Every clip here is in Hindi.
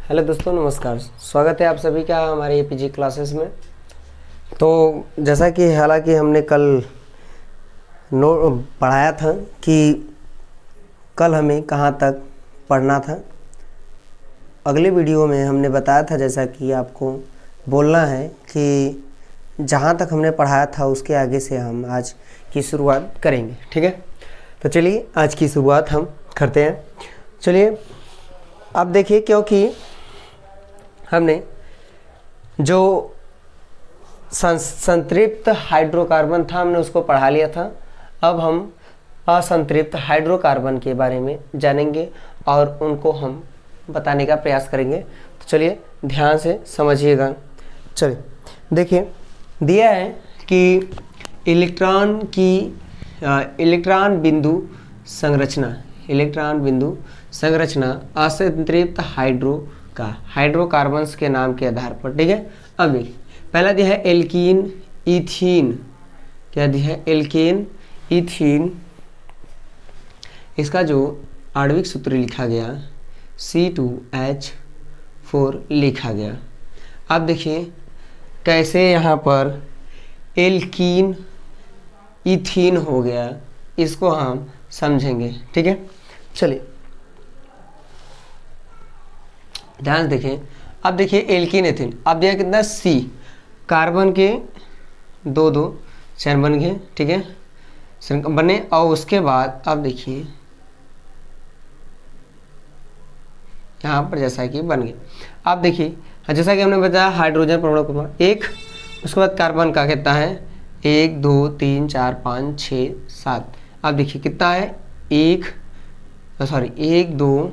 हेलो दोस्तों, नमस्कार। स्वागत है आप सभी का हमारे एपीजी क्लासेस में। तो जैसा कि हालांकि हमने कल पढ़ाया था कि कल हमें कहाँ तक पढ़ना था। अगले वीडियो में हमने बताया था जैसा कि आपको बोलना है कि जहाँ तक हमने पढ़ाया था उसके आगे से हम आज की शुरुआत करेंगे। ठीक है, तो चलिए आज की शुरुआत हम करते हैं। चलिए अब देखिए, क्योंकि हमने जो संतृप्त हाइड्रोकार्बन था हमने उसको पढ़ा लिया था। अब हम असंतृप्त हाइड्रोकार्बन के बारे में जानेंगे और उनको हम बताने का प्रयास करेंगे। तो चलिए ध्यान से समझिएगा। चलिए देखिए, दिया है कि इलेक्ट्रॉन बिंदु संरचना असंतृप्त हाइड्रोकार्बन्स के नाम के आधार पर। ठीक है, अब देखिए पहला दिया है एल्कीन इथीन। क्या दिया है? Alkane ethene. इसका जो आणविक सूत्र लिखा गया C2H4 लिखा गया। अब देखिए कैसे यहाँ पर एल्कीन इथीन हो गया, इसको हम समझेंगे। ठीक है, चलिए ध्यान से देखिए। अब देखिए एल्कीन एथिन, अब दिया कितना C, कार्बन के दो चैन बन गए। ठीक है, बने। और उसके बाद अब देखिए यहाँ पर जैसा कि बन गए। अब देखिए जैसा कि हमने बताया हाइड्रोजन परमाणु क्रमांक 1, उसके बाद कार्बन का कितना है 1 2 3 4 5 6 7। अब देखिए कितना है 1 2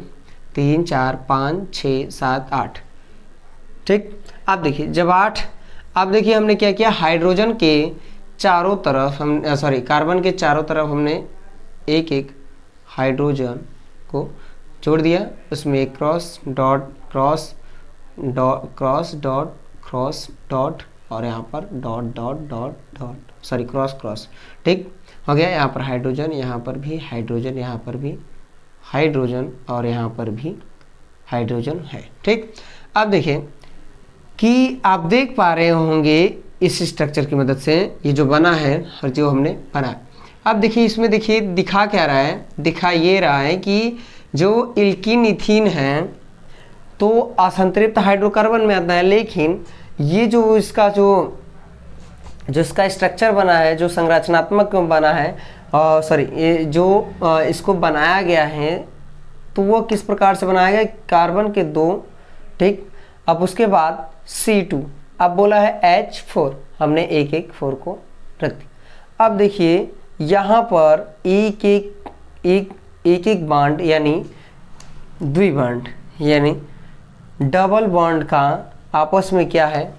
3 4 5 6 7 8। ठीक, अब देखिए जब 8, अब देखिए हमने क्या किया, हाइड्रोजन के चारों तरफ हम कार्बन के चारों तरफ हमने एक एक हाइड्रोजन को जोड़ दिया। उसमें एक क्रॉस डॉट और यहाँ पर क्रॉस। ठीक हो गया। यहाँ पर हाइड्रोजन, यहाँ पर भी हाइड्रोजन, यहाँ पर भी हाइड्रोजन और यहाँ पर भी हाइड्रोजन है। ठीक, अब देखिए कि आप देख पा रहे होंगे इस स्ट्रक्चर की मदद से ये जो बना है और जो हमने बनाया। अब देखिए इसमें देखिए दिखा क्या रहा है, दिखा ये रहा है कि जो एल्कीन इथीन है तो असंतृप्त हाइड्रोकार्बन में आता है, लेकिन ये जो इसका इसका स्ट्रक्चर बना है, जो संरचनात्मक बना है, ये जो इसको बनाया गया है तो वो किस प्रकार से बनाया गया, कार्बन के 2। ठीक, अब उसके बाद C2, अब बोला है H4, हमने एक 4 को रख दिया। अब देखिए यहाँ पर एक बॉन्ड यानी द्विबॉन्ड यानी डबल बॉन्ड का आपस में क्या है,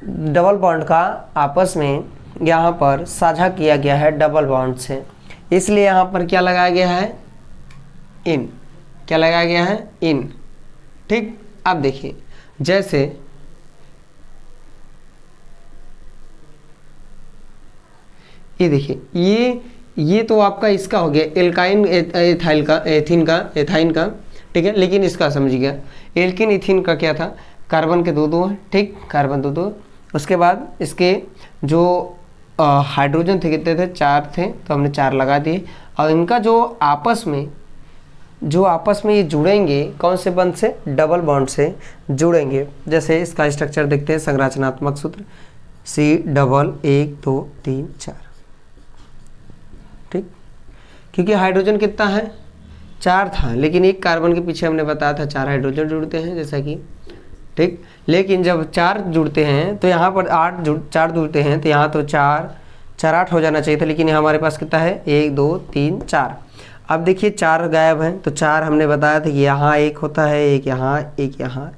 डबल बॉन्ड का आपस में यहाँ पर साझा किया गया है डबल बॉन्ड से, इसलिए यहाँ पर क्या लगाया गया है, इन। क्या लगाया गया है, इन। ठीक, अब देखिए जैसे ये देखिए ये तो आपका इसका हो गया एल्काइन एथाइन का। ठीक है, लेकिन इसका समझिएगा एल्किन इथीन का क्या था, कार्बन के दो है। ठीक, कार्बन दो। उसके बाद इसके जो हाइड्रोजन थे कितने थे, 4 थे, तो हमने 4 लगा दिए। और इनका जो आपस में ये जुड़ेंगे कौन से बंध से, डबल बॉन्ड से जुड़ेंगे। जैसे इसका स्ट्रक्चर देखते हैं, संरचनात्मक सूत्र C1 2 3 4। ठीक, क्योंकि हाइड्रोजन कितना है, 4 था, लेकिन एक कार्बन के पीछे हमने बताया था 4 हाइड्रोजन जुड़ते हैं जैसा कि। ठीक, लेकिन जब 4 जुड़ते हैं तो यहाँ पर 4 जुड़ते हैं तो यहाँ तो 4 8 हो जाना चाहिए था, लेकिन हमारे पास कितना है 1 2 3 4। अब देखिए 4 गायब हैं, तो 4 हमने बताया था कि यहाँ एक होता है, एक यहाँ।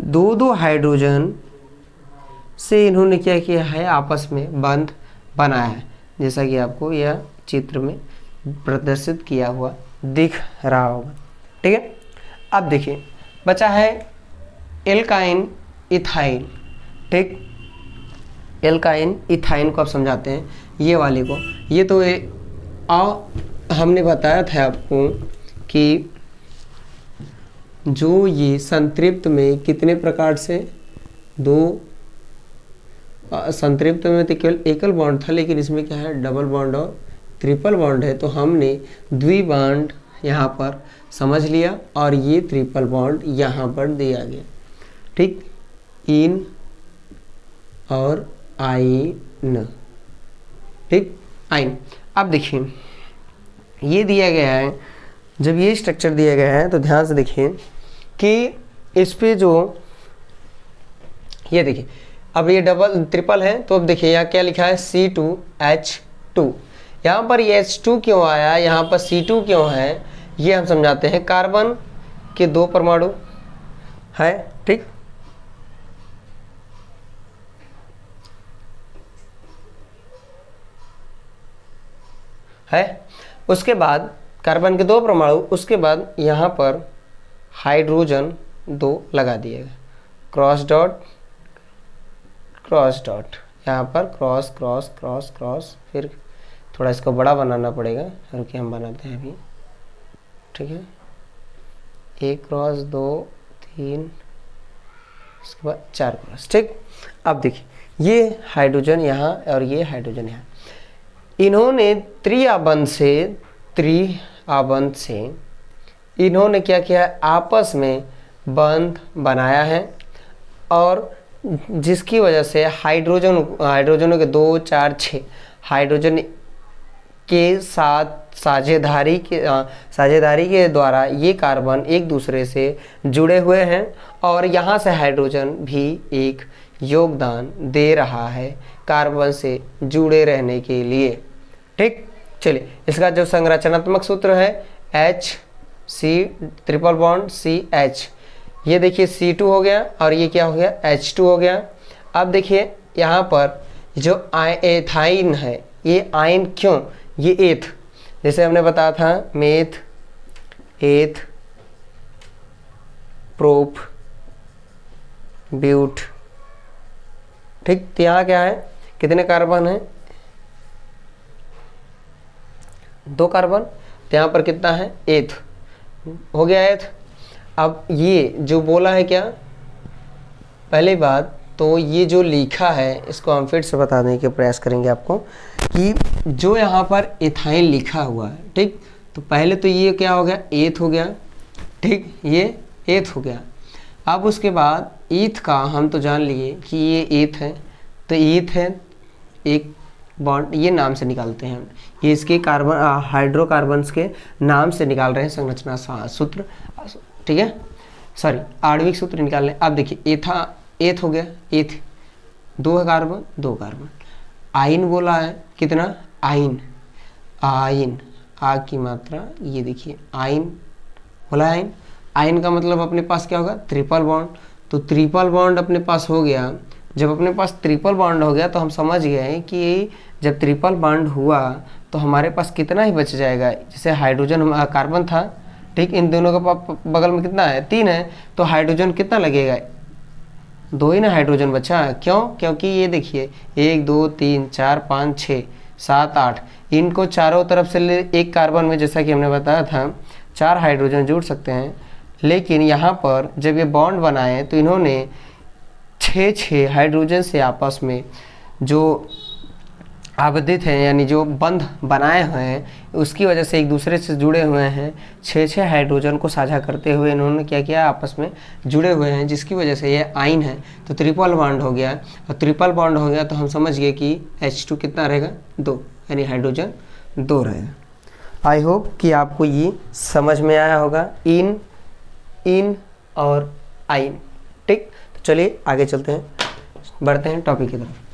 दो हाइड्रोजन से इन्होंने क्या किया है, आपस में बंध बनाया है, जैसा कि आपको यह चित्र में प्रदर्शित किया हुआ दिख रहा होगा। ठीक है, अब देखिए बचा है एल्काइन इथाइन। ठीक, एल्काइन इथाइन को आप समझाते हैं, ये वाले को। ये तो हमने बताया था आपको कि जो ये संतृप्त में कितने प्रकार से दो संतृप्त में तो केवल एकल बॉन्ड था, लेकिन इसमें क्या है डबल बॉन्ड और ट्रिपल बॉन्ड है, तो हमने द्विबॉन्ड यहाँ पर समझ लिया और ये ट्रिपल बॉन्ड यहाँ पर दिया गया। ठीक, इन और आइन। ठीक, आइन। अब देखिए ये दिया गया है, जब ये स्ट्रक्चर दिया गया है तो ध्यान से देखिए कि इस पे जो ये देखिए, अब ये डबल ट्रिपल है तो अब देखिए यहाँ क्या लिखा है C2H2। यहाँ पर ये H2 क्यों आया, यहाँ पर C2 क्यों है, ये हम समझाते हैं। कार्बन के 2 परमाणु है, ठीक, है। उसके बाद कार्बन के 2 परमाणु, उसके बाद यहाँ पर हाइड्रोजन 2 लगा दिएगा, क्रॉस डॉट क्रॉस डॉट, यहाँ पर क्रॉस क्रॉस क्रॉस क्रॉस, फिर थोड़ा इसको बड़ा बनाना पड़ेगा, रुकिए हम बनाते हैं अभी। ठीक है, 1 क्रॉस 2 3, उसके बाद 4 क्रॉस। ठीक, अब देखिए ये हाइड्रोजन यहाँ और ये हाइड्रोजन यहाँ, इन्होंने त्रिआबंध से इन्होंने क्या किया, आपस में बंध बनाया है, और जिसकी वजह से हाइड्रोजनों के 2 4 6 हाइड्रोजन के साथ साझेदारी के द्वारा ये कार्बन एक दूसरे से जुड़े हुए हैं, और यहाँ से हाइड्रोजन भी एक योगदान दे रहा है कार्बन से जुड़े रहने के लिए। ठीक, चलिए इसका जो संरचनात्मक सूत्र है HC ट्रिपल बॉन्ड CH, ये देखिए C2 हो गया और ये क्या हो गया H2 हो गया। अब देखिए यहाँ पर जो एथाइन है, ये आयन क्यों, ये एथ, जैसे हमने बताया था मेथ एथ प्रोप ब्यूट। ठीक, तो यहाँ क्या है, कितने कार्बन है, 2 कार्बन, तो यहाँ पर कितना है, एथ हो गया एथ। अब ये जो बोला है क्या, पहली बात तो ये जो लिखा है इसको हम फिर से बताने के प्रयास करेंगे आपको कि जो यहाँ पर एथाइन लिखा हुआ है, ठीक, तो पहले तो ये क्या हो गया, एथ हो गया। ठीक, ये एथ हो गया। अब उसके बाद ईथ का हम तो जान लिए कि ये एथ है, तो ईथ है एक बॉन्ड, ये नाम से निकालते हैं हम, ये इसके कार्बन हाइड्रोकार्बन्स के नाम से निकाल रहे हैं संरचना सूत्र। ठीक है, सॉरी आणविक सूत्र निकाल रहे हैं। अब देखिए एथ हो गया, एथ 2 कार्बन 2 कार्बन, आइन बोला है कितना, आइन आ की मात्रा, ये देखिए आइन बोला है, आइन का मतलब अपने पास क्या होगा, ट्रिपल बॉन्ड। तो ट्रिपल बॉन्ड अपने पास हो गया। जब अपने पास ट्रिपल बॉन्ड हो गया तो हम समझ गए कि जब ट्रिपल बॉन्ड हुआ तो हमारे पास कितना ही बच जाएगा, जैसे हाइड्रोजन कार्बन था, ठीक, इन दोनों का बगल में कितना है, 3 है, तो हाइड्रोजन कितना लगेगा, 2 ही ना हाइड्रोजन बचा। क्यों, क्योंकि ये देखिए 1 2 3 4 5 6 7 8, इनको चारों तरफ से एक कार्बन में, जैसा कि हमने बताया था, 4 हाइड्रोजन जुड़ सकते हैं, लेकिन यहाँ पर जब ये बॉन्ड बनाए तो इन्होंने 6 हाइड्रोजन से आपस में जो आबद्धित हैं, यानी जो बंध बनाए हुए हैं, उसकी वजह से एक दूसरे से जुड़े हुए हैं। 6 हाइड्रोजन को साझा करते हुए इन्होंने क्या किया, आपस में जुड़े हुए हैं, जिसकी वजह से ये आइन है। तो ट्रिपल बॉन्ड हो गया, और ट्रिपल बॉन्ड हो गया तो हम समझ गए कि H2 कितना रहेगा, 2, यानी हाइड्रोजन 2 रहेगा। आई होप कि आपको ये समझ में आया होगा, इन और आइन। ठीक, तो चलिए आगे चलते हैं, बढ़ते हैं टॉपिक की तरफ।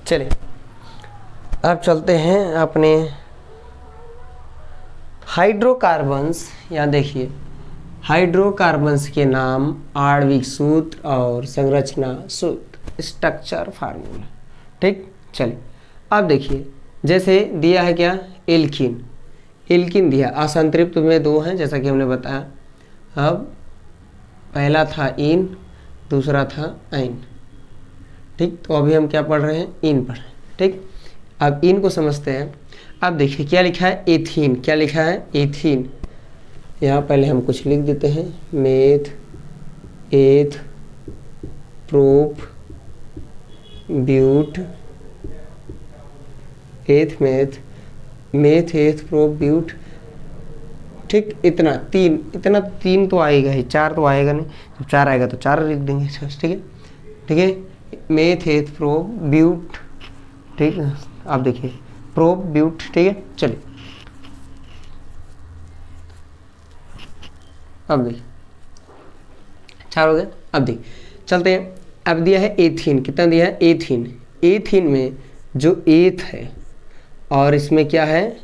चलिए अब चलते हैं अपने हाइड्रोकार्बन्स। यहाँ देखिए हाइड्रोकार्बन्स के नाम, आणविक सूत्र और संरचना सूत्र। Structure formula. ठीक, चलिए अब देखिए, जैसे दिया है क्या, एल्कीन, एल्कीन दिया, असंतृप्त में 2 हैं जैसा कि हमने बताया। अब पहला था इन, दूसरा था आइन। ठीक, तो अभी हम क्या पढ़ रहे हैं, इन पढ़ रहे हैं। ठीक, अब इन को समझते हैं। अब देखिए क्या लिखा है, एथीन, क्या लिखा है, एथीन। यहाँ पहले हम कुछ लिख देते हैं, मेथ, एथ, प्रोप, ब्यूट, एथ, मेथ, मेथ, एथ, प्रोप, ब्यूट। ठीक, इतना 3 तो आएगा ही, 4 तो आएगा नहीं। जब 4 आएगा तो 4 लिख देंगे। ठीक है, ठीक है, मेथ, एथ, प्रोप, ब्यूट। ठीक है, आप देखिए प्रोप, ब्यूट। ठीक है, चलिए अब देखिए 4 हो गया। अब देखिए चलते हैं। अब दिया है एथीन, कितना दिया है, एथीन। एथीन में जो एथ है और इसमें क्या है,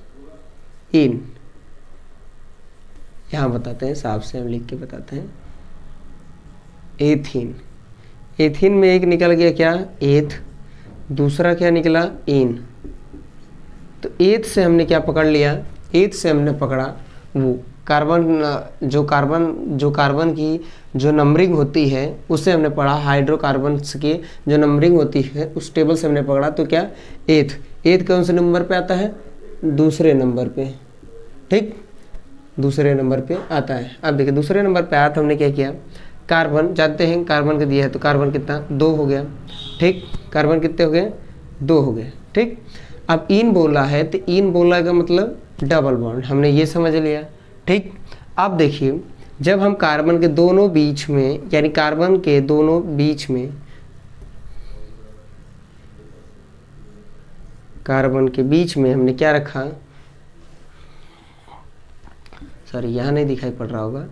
इन, यहाँ बताते हैं साफ से, हम लिख के बताते हैं। एथीन, एथीन में एक निकल गया क्या, एथ, दूसरा क्या निकला, इन। तो एथ से हमने क्या पकड़ लिया, एथ से हमने पकड़ा वो कार्बन, जो कार्बन की जो नंबरिंग होती है उससे हमने पढ़ा, हाइड्रोकार्बन्स की जो नंबरिंग होती है उस टेबल से हमने पकड़ा। तो क्या, एथ, एथ कौन से नंबर पे आता है, दूसरे नंबर पे। ठीक, दूसरे नंबर पे आता है। अब देखिए दूसरे नंबर पे आया तो हमने क्या किया, कार्बन जानते हैं, कार्बन का दिया है तो कार्बन कितना, 2 हो गया। ठीक, कार्बन कितने हो गए, 2 हो गए। ठीक, अब इन बोला है तो इन बोला का मतलब डबल बॉन्ड, हमने ये समझ लिया। ठीक, अब देखिए जब हम कार्बन के दोनों बीच में, यानी कार्बन के दोनों बीच में, कार्बन के बीच में हमने क्या रखा, सॉरी यहाँ नहीं दिखाई पड़ रहा होगा,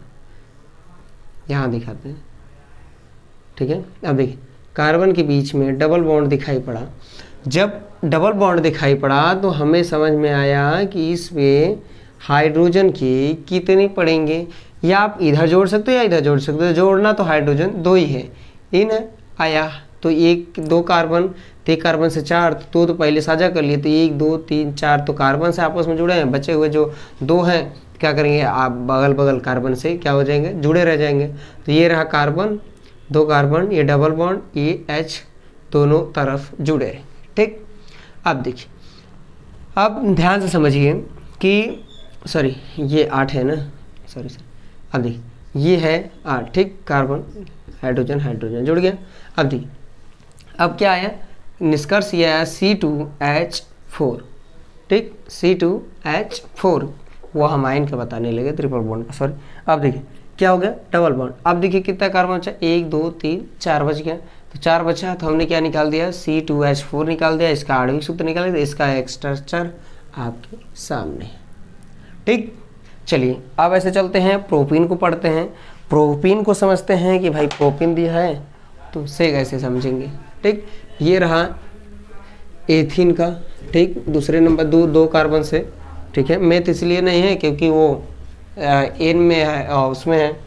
यहाँ दिखाते हैं। ठीक है, अब देखिए कार्बन के बीच में डबल बॉन्ड दिखाई पड़ा। जब डबल बॉन्ड दिखाई पड़ा तो हमें समझ में आया कि इसमें हाइड्रोजन के कितने पड़ेंगे, या आप इधर जोड़ सकते हो या इधर जोड़ सकते हो। जोड़ना तो हाइड्रोजन 2 ही है। इन आया तो 1 2 कार्बन, तो 1 कार्बन से 4, तो पहले साझा कर लिए, तो 1 2 3 4 तो कार्बन से आपस में जुड़े हैं। बचे हुए जो 2 हैं क्या करेंगे, आप बगल बगल कार्बन से क्या हो जाएंगे, जुड़े रह जाएंगे। तो ये रहा कार्बन, 2 कार्बन, ये डबल बॉन्ड, ये H दोनों तरफ जुड़े। ठीक, अब देखिए, अब ध्यान से समझिए कि सॉरी ये 8 है ना, सॉरी। अब देखिए ये है 8। ठीक, कार्बन, हाइड्रोजन, हाइड्रोजन जुड़ गया। अब देखिए अब क्या आया, निष्कर्ष ये आया C2H4। ठीक, C2H4 वो हम आयन का बताने लगे, ट्रिपल बॉन्ड का, सॉरी। अब देखिए क्या हो गया, डबल बॉन्ड। अब देखिए कितना कार्बन बचा, 1 2 3 4 बच गया। तो 4 बचा तो हमने क्या निकाल दिया, C2H4 निकाल दिया। इसका आणविक सूत्र निकाल दिया, इसका स्ट्रक्चर आपके सामने। ठीक, चलिए अब ऐसे चलते हैं, प्रोपीन को पढ़ते हैं। प्रोपीन को समझते हैं कि भाई प्रोपीन दिया है तो उससे कैसे समझेंगे। ठीक, ये रहा एथीन का। ठीक, दूसरे नंबर 2 कार्बन से। ठीक है, मेथ इसलिए नहीं है क्योंकि वो एन में है, उसमें है,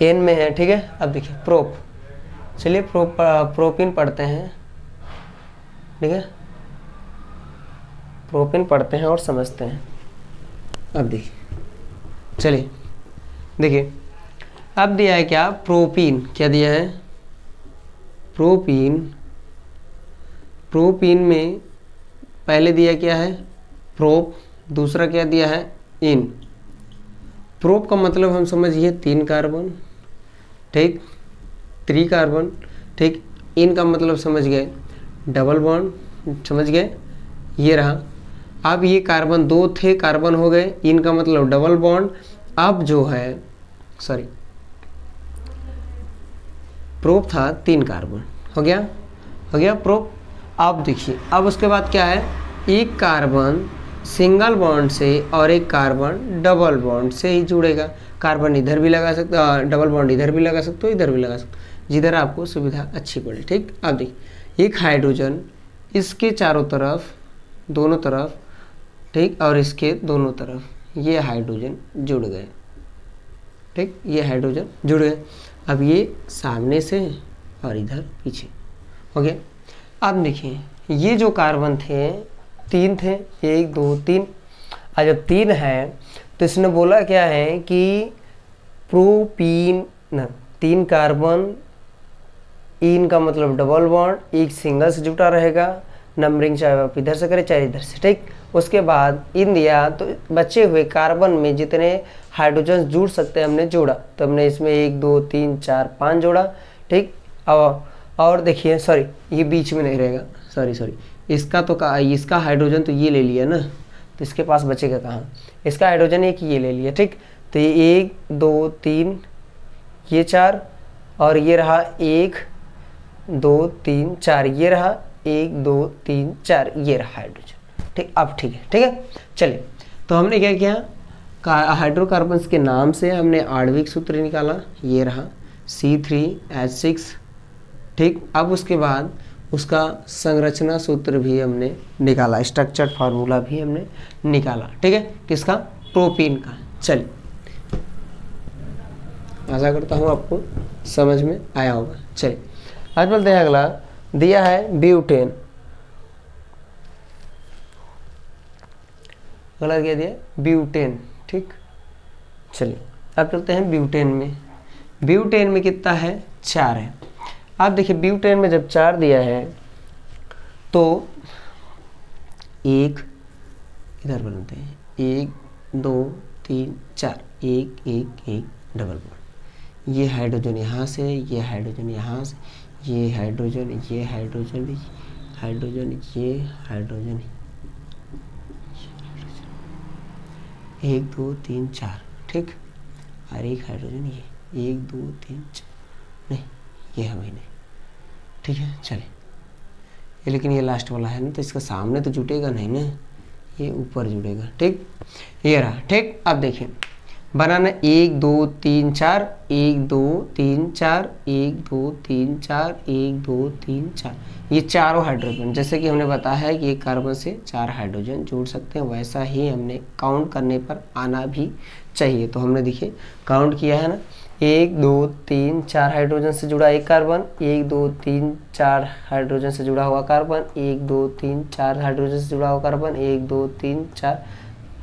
एन में है। ठीक है, अब देखिए प्रोप, चलिए प्रोपीन पढ़ते हैं। ठीक है, प्रोपीन पढ़ते हैं और समझते हैं। अब देखिए, चलिए देखिए अब दिया है क्या, प्रोपीन। क्या दिया है, प्रोपीन। प्रोपीन में पहले दिया क्या है, प्रोप, दूसरा क्या दिया है, इन। प्रोप का मतलब हम समझिए 3 कार्बन। ठीक, 3 कार्बन। ठीक, इन का मतलब समझ गए, डबल बॉन्ड, समझ गए, ये रहा। अब ये कार्बन 2 थे, कार्बन हो गए, इनका मतलब डबल बॉन्ड। अब जो है, सॉरी, प्रोप था 3 कार्बन, हो गया प्रोप। अब देखिए अब उसके बाद क्या है, एक कार्बन सिंगल बॉन्ड से और एक कार्बन डबल बॉन्ड से ही जुड़ेगा। कार्बन इधर भी लगा सकते हो, डबल बॉन्ड इधर भी लगा सकते हो, इधर भी लगा सकते हो, जिधर आपको सुविधा अच्छी पड़े। ठीक, अब देखिए एक हाइड्रोजन इसके चारों तरफ, दोनों तरफ, ठीक, और इसके दोनों तरफ ये हाइड्रोजन जुड़ गए। ठीक, ये हाइड्रोजन जुड़ गए। अब ये सामने से और इधर पीछे। ओके, अब देखिए ये जो कार्बन थे 3 थे, 1 2 3। अब जब 3 है तो इसने बोला क्या है कि प्रोपीन 3 कार्बन, इन का मतलब डबल बॉन्ड, एक सिंगल से जुटा रहेगा, नंबरिंग चाहे आप इधर से करें चाहे इधर से, ठीक। उसके बाद इन दिया तो बचे हुए कार्बन में जितने हाइड्रोजन जुड़ सकते हैं हमने जोड़ा, तो हमने इसमें 1 2 3 4 5 जोड़ा, ठीक। और देखिए सॉरी ये बीच में नहीं रहेगा, सॉरी इसका तो इसका हाइड्रोजन तो ये ले लिया ना, तो इसके पास बचेगा कहाँ, इसका हाइड्रोजन एक ये ले लिया, ठीक। तो ये 1 2 3 ये 4 और ये रहा 1 2 3 4, ये रहा 1 2 3 4, ये रहा हाइड्रोजन, ठीक। अब ठीक है चलिए, तो हमने क्या किया, हाइड्रोकार्बन्स के नाम से हमने आणविक सूत्र निकाला, ये रहा C3H6, ठीक। अब उसके बाद उसका संरचना सूत्र भी हमने निकाला, स्ट्रक्चर फार्मूला भी हमने निकाला, ठीक है, किसका, प्रोपीन का। चलिए, आशा करता हूँ आपको समझ में आया होगा। चलिए आज बोलते हैं अगला, दिया है ब्यूटेन। अगला क्या दिया, ब्यूटेन, ठीक। चलिए अब चलते हैं ब्यूटेन में। ब्यूटेन में कितना है, 4 है। आप देखिए ब्यूटेन में जब 4 दिया है तो एक इधर बनाते हैं, 1 2 3 4, 1 1 1 डबल बॉन्ड, ये हाइड्रोजन यहाँ से, ये हाइड्रोजन यहाँ से, ये हाइड्रोजन, ये हाइड्रोजन, हाइड्रोजन, ये हाइड्रोजन, 1 2 3 4, ठीक। और एक हाइड्रोजन ये 1 2 3 4, नहीं ये हमें नहीं, ठीक है। चलिए ये लेकिन ये लास्ट वाला है ना, तो इसका सामने तो जुटेगा नहीं ना, ये ऊपर जुड़ेगा, ठीक। ये रहा, ठीक। अब देखिए बनाना 1 2 3 4, 1 2 3 4, 1 2 3 4, 1 2 3 4, ये चारों हाइड्रोजन, जैसे कि हमने बताया है कि एक कार्बन से 4 हाइड्रोजन जोड़ सकते हैं, वैसा ही हमने काउंट करने पर आना भी चाहिए। तो हमने देखिए काउंट किया है ना, 1 2 3 4 हाइड्रोजन से जुड़ा एक कार्बन, 1 2 3 4 हाइड्रोजन से जुड़ा हुआ कार्बन, 1 2 3 4 हाइड्रोजन से जुड़ा हुआ कार्बन, 1 2 3 4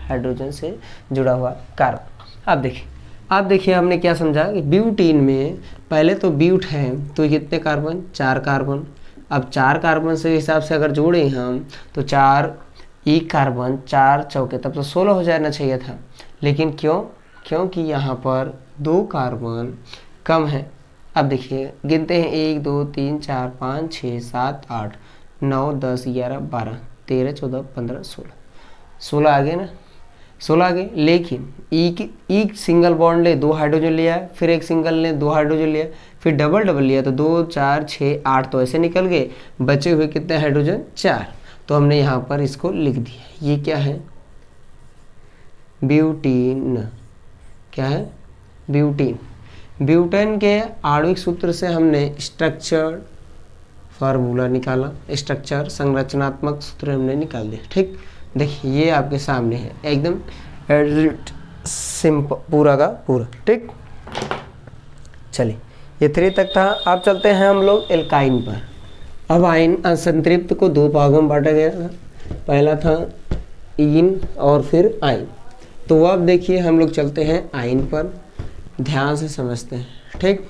हाइड्रोजन से जुड़ा हुआ कार्बन। अब देखिए हमने क्या समझा कि ब्यूटीन में पहले तो ब्यूट है, तो कितने कार्बन, 4 कार्बन। अब 4 कार्बन से हिसाब से अगर जोड़े हम तो 4 एक कार्बन 4 चौके, तब तो 16 हो जाना चाहिए था, लेकिन क्योंकि यहाँ पर 2 कार्बन कम है। अब देखिए गिनते हैं 1 2 3 4 5 6 7 8 9 10 11 12 13 14 15 16 आ गए ना, 16 आ गए। लेकिन एक सिंगल बॉन्ड ले 2 हाइड्रोजन लिया, फिर एक सिंगल ले 2 हाइड्रोजन लिया, फिर डबल लिया तो 2 4 6 8, तो ऐसे निकल गए, बचे हुए कितने हाइड्रोजन, 4। तो हमने यहाँ पर इसको लिख दिया, ये क्या है, ब्यूटीन। क्या है, ब्यूटीन। ब्यूटेन के आणविक सूत्र से हमने स्ट्रक्चर फार्मूला निकाला, स्ट्रक्चर संरचनात्मक सूत्र हमने निकाल दिया, ठीक। देखिए ये आपके सामने है, एकदम सिंपल पूरा का पूरा, ठीक। चलिए ये 3 तक था। अब चलते हैं हम लोग एल्काइन पर। अब आयन असंतृप्त को 2 भागों में बांटा गया था, पहला था इन और फिर आयन। तो अब देखिए हम लोग चलते हैं आयन पर, ध्यान से समझते हैं, ठीक।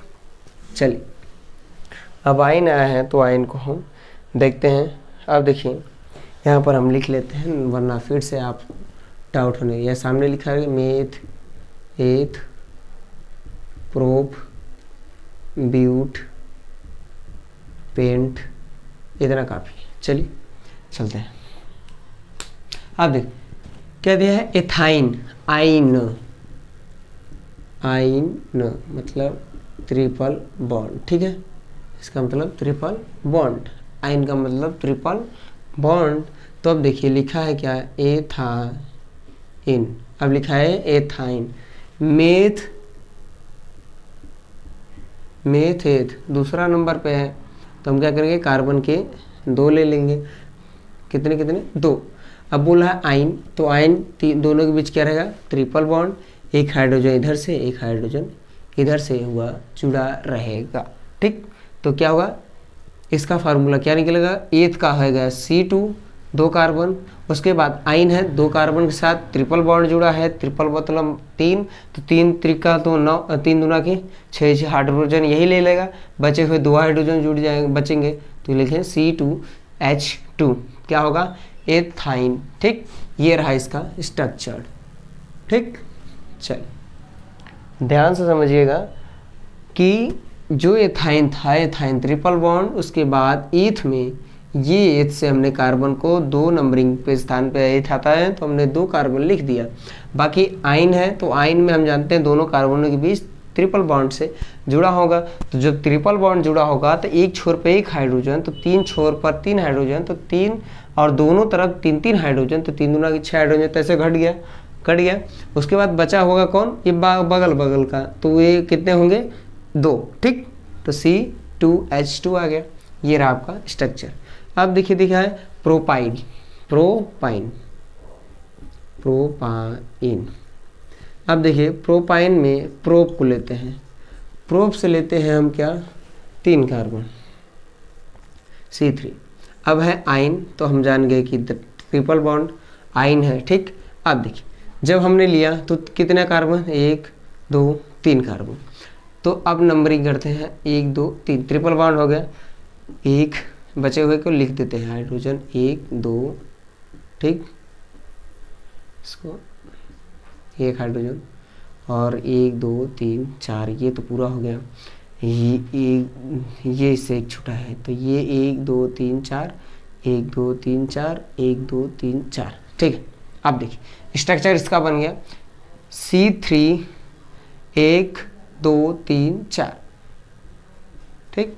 चलिए अब आयन आया है तो आयन को हम देखते हैं। अब देखिए यहाँ पर हम लिख लेते हैं, वरना फिर से आप डाउट होने, यह सामने लिखा है मेथ एथ प्रोप ब्यूट पेंट, इतना काफ़ी है। चलिए चलते हैं। अब देख क्या दिया है, एथाइन, आइन, आइन मतलब ट्रिपल बॉन्ड, ठीक है, इसका मतलब ट्रिपल बॉन्ड, आइन का मतलब ट्रिपल बॉन्ड। तो अब देखिए लिखा है क्या, एथाइन, अब लिखा है एथाइन, मेथेथ दूसरा नंबर पे है, तो हम क्या करेंगे, कार्बन के 2 ले लेंगे, कितने 2। अब बोला है आइन, तो आइन दोनों के बीच क्या रहेगा, ट्रिपल बॉन्ड, एक हाइड्रोजन इधर से एक हाइड्रोजन इधर से हुआ जुड़ा रहेगा। ठीक, तो क्या होगा, इसका फार्मूला क्या निकलेगा, एथ का होगा C2 2 कार्बन, उसके बाद आइन है 2 कार्बन के साथ ट्रिपल बॉन्ड जुड़ा है, ट्रिपल मतलब 3, तो 3 त्रिका तो 9, 3 दूना के 6 हाइड्रोजन यही ले लेगा, बचे हुए 2 हाइड्रोजन जुड़ जाएंगे बचेंगे, तो लिखें C2H2 क्या होगा, एथाइन। ठीक, ये रहा इसका स्ट्रक्चर। ठीक, चलिए ध्यान से समझिएगा कि जो एथाइन था, एथाइन ट्रिपल बॉन्ड, उसके बाद ईथ में ये एथ से हमने कार्बन को 2 नंबरिंग पे स्थान पे एथ आता है तो हमने 2 कार्बन लिख दिया। बाकी आइन है तो आइन में हम जानते हैं दोनों कार्बनों के बीच ट्रिपल बॉन्ड से जुड़ा होगा, तो जब ट्रिपल बॉन्ड जुड़ा होगा तो एक छोर पे 1 हाइड्रोजन, तो 3 छोर पर 3 हाइड्रोजन, तो 3 और दोनों तरफ 3 हाइड्रोजन, तो 3 दूना की 6 हाइड्रोजन, तो ऐसे कट गया। उसके बाद बचा होगा कौन, ये बगल बगल का, तो ये कितने होंगे 2। ठीक, तो C2H2 आ गया। ये रहा आपका स्ट्रक्चर। अब देखिए दिखा है प्रोपाइन, अब देखिए प्रोपाइन में प्रोप को लेते हैं, प्रोप से लेते हैं हम क्या, 3 कार्बन C3। अब है आइन, तो हम जान गए कि ट्रिपल बॉन्ड आइन है। ठीक, अब देखिए जब हमने लिया तो कितने कार्बन, 1 2 3 कार्बन, तो अब नंबरिंग करते हैं 1 2 3, ट्रिपल बॉन्ड हो गया, 1 बचे हुए को लिख देते हैं हाइड्रोजन 1 2। ठीक, इसको 1 हाइड्रोजन और 1 2 3 4, ये तो पूरा हो गया। ये इससे एक छूटा है, तो ये 1 2 3 4, 1 2 3 4, 1 2 3 4। ठीक है, अब देखिए स्ट्रक्चर इसका बन गया C3 1 2 3 4। ठीक,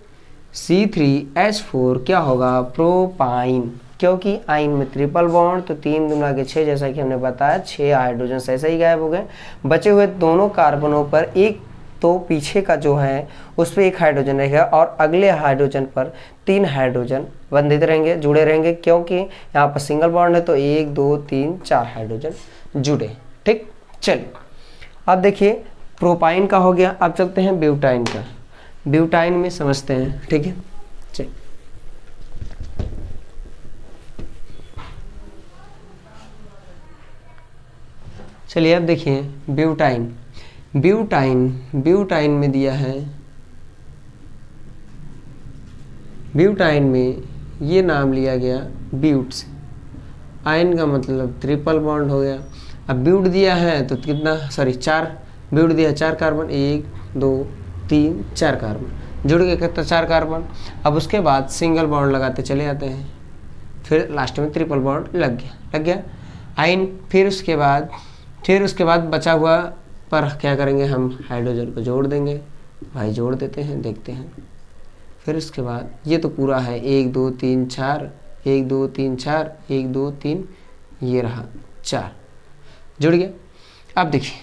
C3H4 क्या होगा, प्रोपाइन, क्योंकि आइन में ट्रिपल बॉन्ड, तो 3 दूना के 6, जैसा कि हमने बताया 6 हाइड्रोजन ऐसे ही गायब हो गए। बचे हुए दोनों कार्बनों पर एक, तो पीछे का जो है उस पर 1 हाइड्रोजन रहेगा और अगले हाइड्रोजन पर 3 हाइड्रोजन बंधित रहेंगे, जुड़े रहेंगे, क्योंकि यहाँ पर सिंगल बॉन्ड है तो 1 2 3 4 हाइड्रोजन जुड़े। ठीक, चलिए अब देखिए प्रोपाइन का हो गया। अब चलते हैं ब्यूटाइन का, ब्यूटाइन में समझते हैं। ठीक है, चलिए अब देखिए ब्यूटाइन, ब्यूटाइन में दिया है, ब्यूटाइन में ये नाम लिया गया ब्यूट से, आयन का मतलब ट्रिपल बॉन्ड हो गया। अब ब्यूट दिया है तो कितना, 4 ब्यूट दिया, 4 कार्बन, 1 2 3 4 कार्बन जुड़ के कितना 4 कार्बन। अब उसके बाद सिंगल बॉन्ड लगाते चले जाते हैं, फिर लास्ट में ट्रिपल बॉन्ड लग गया आयन। फिर उसके बाद बचा हुआ पर क्या करेंगे, हम हाइड्रोजन को जोड़ देंगे, भाई जोड़ देते हैं, देखते हैं। फिर उसके बाद ये तो पूरा है 1 2 3 4, 1 2 3 4, 1 2 3, ये रहा 4 जुड़ गया। अब देखिए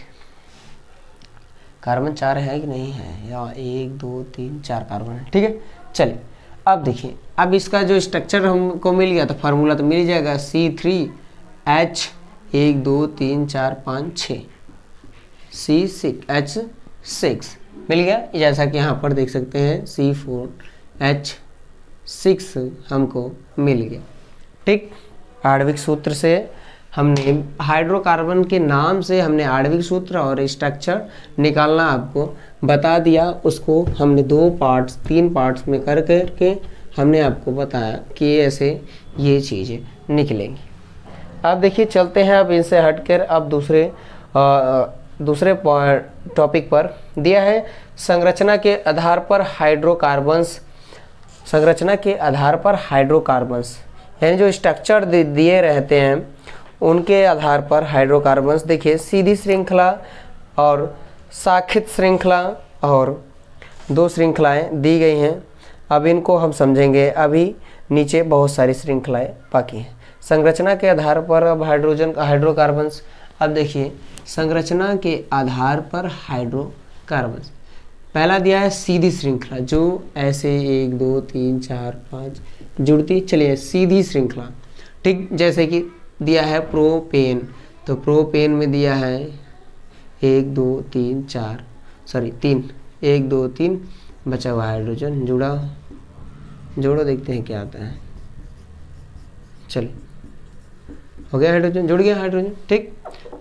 कार्बन 4 है कि नहीं है, या 1 2 3 4 कार्बन है। ठीक है, चलिए अब देखिए, अब इसका जो स्ट्रक्चर हमको मिल गया तो फार्मूला तो मिल जाएगा C3H 1 2 3 4 5 6, C6H6 मिल गया, जैसा कि यहाँ पर देख सकते हैं C4H6 हमको मिल गया। ठीक, आणविक सूत्र से हमने हाइड्रोकार्बन के नाम से हमने आणविक सूत्र और स्ट्रक्चर निकालना आपको बता दिया। उसको हमने 3 पार्ट्स में कर करके हमने आपको बताया कि ऐसे ये चीज़ें निकलेंगी। अब देखिए चलते हैं, अब इनसे हटकर अब दूसरे टॉपिक पर दिया है संरचना के आधार पर हाइड्रोकार्बन्स। संरचना के आधार पर हाइड्रोकार्बन्स यानी जो स्ट्रक्चर दिए रहते हैं उनके आधार पर हाइड्रोकार्बन्स। देखिए सीधी श्रृंखला और शाखित श्रृंखला और 2 श्रृंखलाएं दी गई हैं। अब इनको हम समझेंगे, अभी नीचे बहुत सारी श्रृंखलाएं बाकी हैं। संरचना के आधार पर अब हाइड्रोकार्बन्स। अब देखिए संरचना के आधार पर हाइड्रोकार्बन्स, पहला दिया है सीधी श्रृंखला, जो ऐसे 1 2 3 4 5 जुड़ती चलिए सीधी श्रृंखला। ठीक, जैसे कि दिया है प्रोपेन, तो प्रोपेन में दिया है 1 2 3 4 सॉरी 3, 1 2 3 बचा हुआ हाइड्रोजन जुड़ा, जोड़ो देखते हैं क्या आता है। चलिए हो गया हाइड्रोजन, जुड़ गया हाइड्रोजन। ठीक,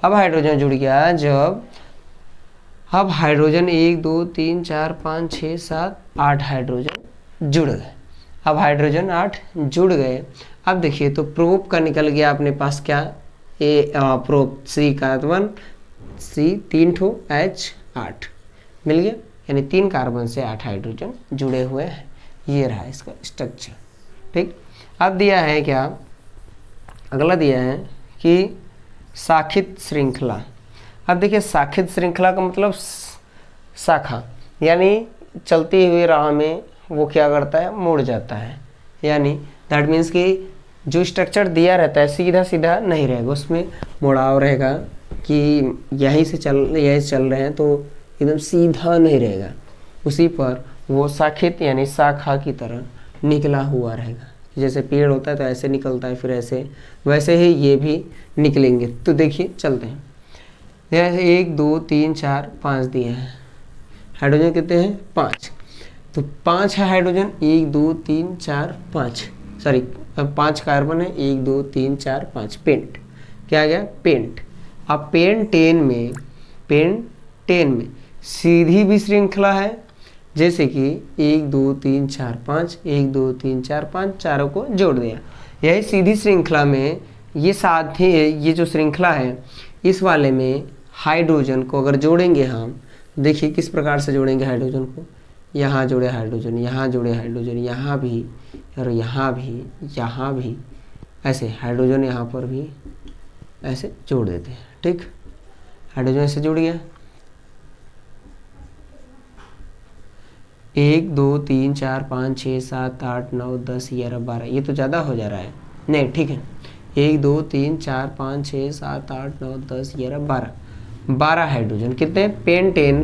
अब हाइड्रोजन जुड़ गया, जब अब हाइड्रोजन 1 2 3 4 5 6 7 8 हाइड्रोजन जुड़ गए। अब हाइड्रोजन 8 जुड़ गए। अब देखिए तो प्रोप का निकल गया अपने पास क्या, प्रोप सी कार्बन, सी 3 ठो H 8 मिल गया, यानी 3 कार्बन से 8 हाइड्रोजन जुड़े हुए हैं। ये रहा इसका स्ट्रक्चर। ठीक, अब दिया है क्या, अगला दिया है कि शाखित श्रृंखला। अब देखिए शाखित श्रृंखला का मतलब शाखा, यानी चलती हुई राह में वो क्या करता है, मुड़ जाता है। यानी दैट मीन्स कि जो स्ट्रक्चर दिया रहता है सीधा सीधा नहीं रहेगा, उसमें मुड़ाव रहेगा कि यहीं से चल रहे हैं तो एकदम सीधा नहीं रहेगा, उसी पर वो शाखित यानी शाखा की तरह निकला हुआ रहेगा। जैसे पेड़ होता है तो ऐसे निकलता है, फिर ऐसे, वैसे ही ये भी निकलेंगे। तो देखिए चलते हैं, जैसे 1 2 3 4 5 दिए हैं, हाइड्रोजन कितने हैं 5, तो 5 है हाइड्रोजन, 1 2 3 4 5, सॉरी 5 कार्बन है, 1 2 3 4 5, पेंट क्या आ गया, पेंट। अब पेंटेन में सीधी भी श्रृंखला है, जैसे कि 1 2 3 4 5, 1 2 3 4 5, चारों को जोड़ दिया। यही सीधी श्रृंखला में ये साथी, ये जो श्रृंखला है इस वाले में हाइड्रोजन को अगर जोड़ेंगे हम, देखिए किस प्रकार से जोड़ेंगे हाइड्रोजन को, यहाँ जोड़े हाइड्रोजन, यहाँ जोड़े हाइड्रोजन, यहाँ भी और यहाँ भी ऐसे हाइड्रोजन यहाँ पर भी ऐसे जोड़ देते हैं। ठीक, हाइड्रोजन ऐसे जुड़ गया, 1 2 3 4 5 6 7 8 9 10 11 12, ये तो ज़्यादा हो जा रहा है, नहीं ठीक है, 1 2 3 4 5 6 7 8 9 10 11 12, 12 हाइड्रोजन। कितने, पेंटेन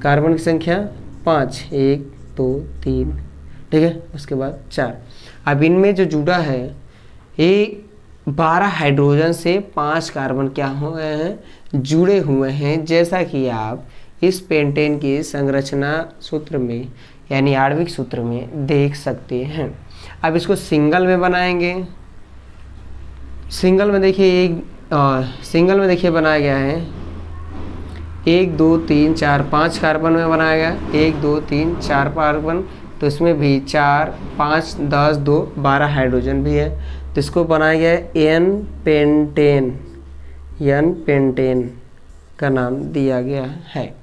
कार्बन की संख्या 5, 1 2 3, ठीक है, उसके बाद 4। अब इनमें जो जुड़ा है ये 12 हाइड्रोजन से 5 कार्बन क्या हुए हैं, जुड़े हुए हैं, जैसा कि आप इस पेंटेन की संरचना सूत्र में यानी आणविक सूत्र में देख सकते हैं। अब इसको सिंगल में बनाएंगे, सिंगल में देखिए बनाया गया है 1 2 3 4 5 कार्बन में बनाया गया, 1 2 3 4 कार्बन, तो इसमें भी 4 5 10 2 12 हाइड्रोजन भी है, तो इसको बनाया गया है एन पेंटेन का नाम दिया गया है।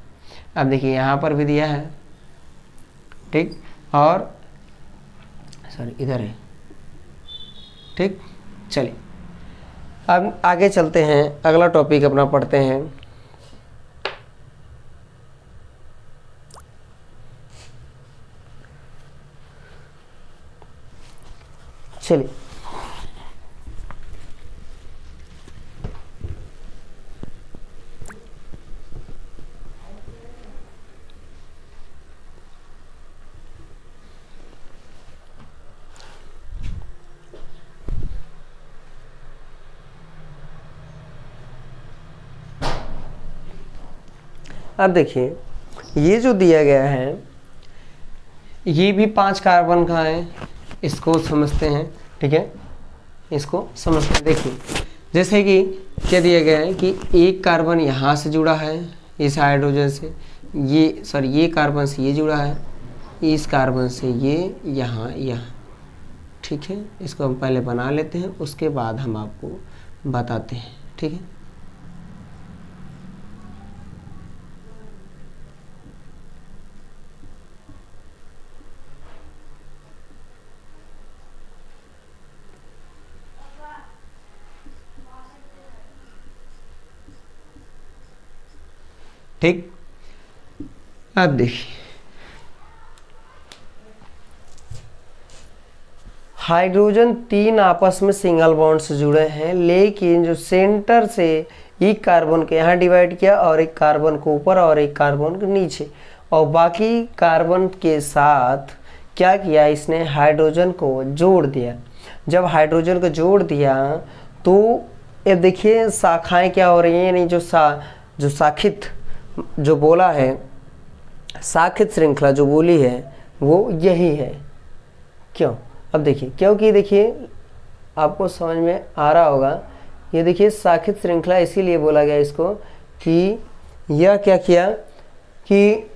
अब देखिए यहाँ पर भी दिया है, ठीक, और सॉरी इधर है। ठीक, चलिए अब आगे चलते हैं, अगला टॉपिक अपना पढ़ते हैं। चलिए अब देखिए ये जो दिया गया है ये भी 5 कार्बन का है, इसको समझते हैं। ठीक है, इसको समझते हैं। देखिए जैसे कि क्या दिया गया है कि एक कार्बन यहाँ से जुड़ा है इस हाइड्रोजन से, ये कार्बन से ये जुड़ा है, इस कार्बन से ये यहाँ। ठीक है, इसको हम पहले बना लेते हैं, उसके बाद हम आपको बताते हैं। ठीक है, ठीक। अब देखिए हाइड्रोजन 3 आपस में सिंगल बॉन्ड से जुड़े हैं, लेकिन जो सेंटर से एक कार्बन को यहाँ डिवाइड किया और एक कार्बन को ऊपर और एक कार्बन को नीचे, और बाकी कार्बन के साथ क्या किया, इसने हाइड्रोजन को जोड़ दिया। जब हाइड्रोजन को जोड़ दिया तो ये देखिए शाखाएं क्या हो रही हैं, यानी जो शाखित जो बोला है, साखित श्रृंखला जो बोली है वो यही है। क्यों? अब देखिए, क्योंकि देखिए आपको समझ में आ रहा होगा, ये देखिए साखित श्रृंखला इसीलिए बोला गया इसको कि यह क्या किया कि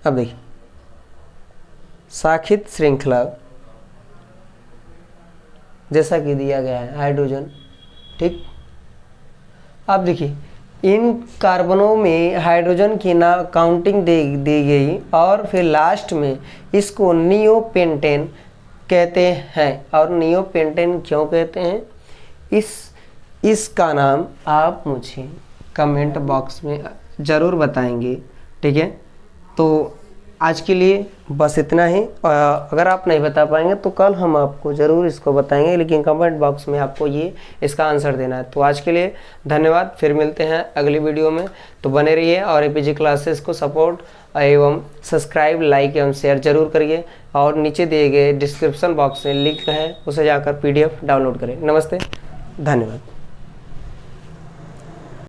अब देखिए साखित श्रृंखला जैसा कि दिया गया है हाइड्रोजन, ठीक। अब देखिए इन कार्बनों में हाइड्रोजन की ना काउंटिंग दी गई और फिर लास्ट में इसको नियोपेंटेन कहते हैं। और नियोपेंटेन क्यों कहते हैं, इसका नाम आप मुझे कमेंट बॉक्स में ज़रूर बताएंगे, ठीक है। तो आज के लिए बस इतना ही। अगर आप नहीं बता पाएंगे तो कल हम आपको ज़रूर इसको बताएंगे, लेकिन कमेंट बॉक्स में आपको ये इसका आंसर देना है। तो आज के लिए धन्यवाद, फिर मिलते हैं अगली वीडियो में। तो बने रहिए और एपीजी क्लासेस को सपोर्ट एवं सब्सक्राइब, लाइक एवं शेयर जरूर करिए। और नीचे दिए गए डिस्क्रिप्शन बॉक्स में लिंक है, उसे जाकर PDF डाउनलोड करें। नमस्ते, धन्यवाद।